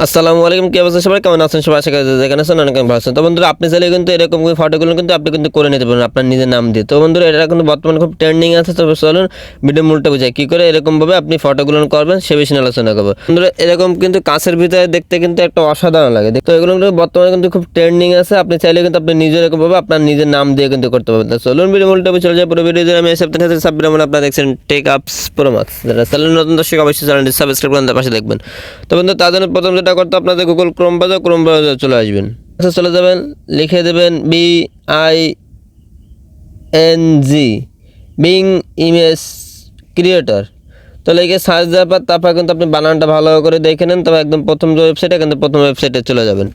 আসসালামু আলাইকুম, কি অবস্থা সবাই, কেমন আছেন সবাই? আশা করি যেখানে আছেন অনেক ভালো আছেন। তো বন্ধুরা, আপনি চাইলে কিন্তু এরকম ফটোগুলো কিন্তু আপনি কিন্তু করে নিতে পারেন আপনার নিজের নাম দিয়ে। তো বন্ধুরা, এটা কিন্তু বর্তমানে খুব ট্রেন্ডিং আছে। তো চলুন ভিডিও মূলটা বুঝাই কী করে এরকমভাবে আপনি ফটোগুলো করবেন সে বিষয়ে আলোচনা করবো। বন্ধুরা, এরকম কিন্তু কাঁচের ভিতরে দেখতে কিন্তু একটা অসাধারণ লাগে। তো এগুলো কিন্তু বর্তমানে কিন্তু খুব ট্রেন্ডিং আছে। আপনি চাইলে কিন্তু আপনি নিজের এরকমভাবে আপনার নিজের নাম দিয়ে কিন্তু করতে পারবেন। তো চলুন ভিডিও মূলটা চলে যায়। পুরো ভিডিও আমি এসে আপনাদের সাথে সাব্বির রহমান, আপনারা দেখছেন টেক আপস প্রো ম্যাক্স। যারা চ্যানেল নতুন দর্শক অবশ্যই চ্যানেলটি সাবস্ক্রাইব করেন, তার পাশে দেখবেন। তো বন্ধু, তার জন্য প্রথম যেটা করতে আপনাদের গুগল ক্রোম ব্রাউজার চলে আসবেন। চলে যাবেন, লিখে দেবেন BING বিং ইমেজ ক্রিয়েটর। তো লিখে সার্চ দেওয়ার পর তারপর কিন্তু আপনি বানানটা ভালো করে দেখে নেন। তবে একদম প্রথম যে ওয়েবসাইটে কিন্তু প্রথম ওয়েবসাইটে চলে যাবেন।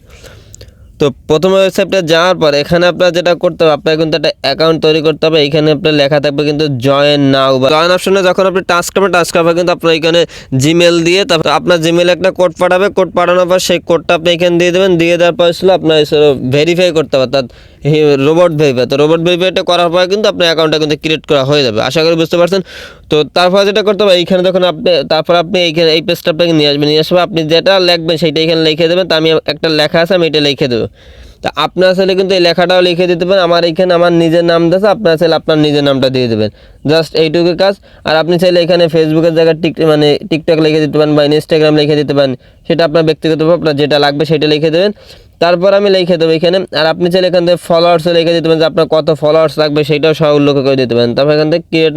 তো প্রথম ওয়েবসাইটে যাওয়ার পর এখানে আপনার যেটা করতে হবে, আপনার কিন্তু একটা অ্যাকাউন্ট তৈরি করতে হবে। এখানে আপনার লেখা থাকবে কিন্তু জয়েন নাও বা জয়েন অপশনে যখন আপনি টাচ করবেন কিন্তু আপনার এখানে জিমেল দিয়ে তারপর আপনার জিমেলে একটা কোড পাঠাবে। কোড পাঠানোর পর সেই কোডটা আপনি এখানে দিয়ে দেবেন। দিয়ে দেওয়ার পর ছিল আপনার ভেরিফাই করতে হবে, অর্থাৎ রোবট ভেরিফাই। তো রোবট ভেরিফাইটা করার পর কিন্তু আপনার অ্যাকাউন্টটা কিন্তু ক্রিয়েট করা হয়ে যাবে। আশা করি বুঝতে পারছেন। তো তারপর যেটা করতে হবে, এইখানে যখন আপনি এইখানে এই পেজটা আপনাকে নিয়ে আসবে আপনি যেটা লিখবেন সেইটা এখানে লিখে দেবেন। তো আমি একটা লেখা আছে, আমি এটা লিখে দেবো। তা আপনারা চাইলে কিন্তু এই লেখাটাও লিখে দিতে পারেন। আমার এখানে আমার নিজের নাম দিয়েছে, আপনারা চাইলে আপনার নিজের নামটা দিয়ে দেবেন। জাস্ট এইটুকু কাজ। আর আপনি চাইলে এখানে ফেসবুকের জায়গায় টিকটক লিখে দিতে পারেন বা ইনস্টাগ্রাম লিখে দিতে পারেন। সেটা আপনার ব্যক্তিগতভাবে আপনার যেটা লাগবে সেটা লিখে দেবেন। তারপর আমি লিখে দেবো এখানে। আর আপনি চাইলে এখান থেকে ফলোয়ার্সও লিখে দিতে পারেন, যে আপনার কত ফলোয়ার্স লাগবে সেইটাও সহ উল্লেখ করে দিতে পারেন। তারপর এখান থেকে ক্রিয়েট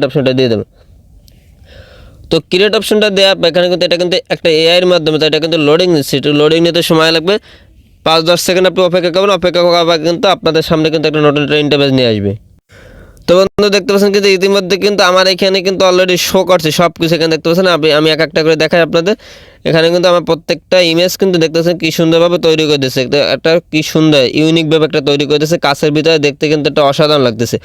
অপশনটা দিয়ে দেবেন। তো ক্রিয়েট অপশনটা দেওয়া এখানে কিন্তু এটা কিন্তু একটা এআইয়ের মাধ্যমে, তো এটা কিন্তু লোডিং নিচ্ছে, একটু লোডিং নিতে সময় লাগবে। 5-10 সেকেন্ড আপনি অপেক্ষা করবেন। অপেক্ষা করার কিন্তু আপনাদের সামনে কিন্তু একটা নতুন ইন্টারফেস নিয়ে আসবে। তো বন্ধু, দেখতে পাচ্ছেন কিন্তু ইতিমধ্যে কিন্তু আমার এখানে কিন্তু অলরেডি শো করছে সব কিছু। এখানে দেখতে পাচ্ছেন, আমি এক একটা করে দেখাই আপনাদের। এখানে কিন্তু আমার প্রত্যেকটা ইমেজ কিন্তু দেখতে পাচ্ছেন কি সুন্দরভাবে তৈরি করে দিয়েছে। একটা কি সুন্দর ইউনিকভাবে একটা তৈরি করে দিয়েছে, কাছের ভিতরে দেখতে কিন্তু একটা অসাধারণ লাগতেছে।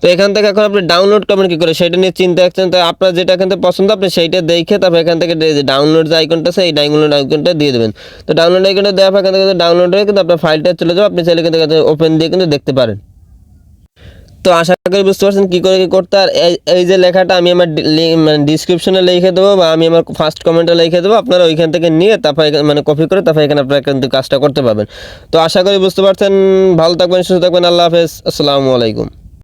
তো এখান থেকে এখন আপনি ডাউনলোড করবেন কী করে সেটা নিয়ে চিন্তা রাখছেন। তো আপনার যেটা এখান থেকে পছন্দ আপনি সেইটা দেখে তারপর এখান থেকে ডাউনলোড যে আইকনটা আছে এই ডাউনলোড আইকনটা দিয়ে দেবেন। তো ডাউনলোড আইকনটা দেওয়ার পর এখান থেকে ডাউনলোড হয়ে কিন্তু আপনার ফাইলটা চলে যাবে। আপনি চাইলে কিন্তু ওপেন দিয়ে কিন্তু দেখতে পারেন। তো আশা করি বুঝতে পারছেন কী করে কী করতে। আর এই যে লেখাটা আমি আমার ডিসক্রিপশনে লিখে দেবো বা আমি আমার ফার্স্ট কমেন্টে লিখে দেবো। আপনারা ওইখান থেকে নিয়ে তারপর কপি করে তারপর এখানে আপনারা কিন্তু কাজটা করতে পারবেন। তো আশা করি বুঝতে পারছেন। ভালো থাকবেন, সুস্থ থাকবেন। আল্লাহ হাফেজ, আসসালামু আলাইকুম।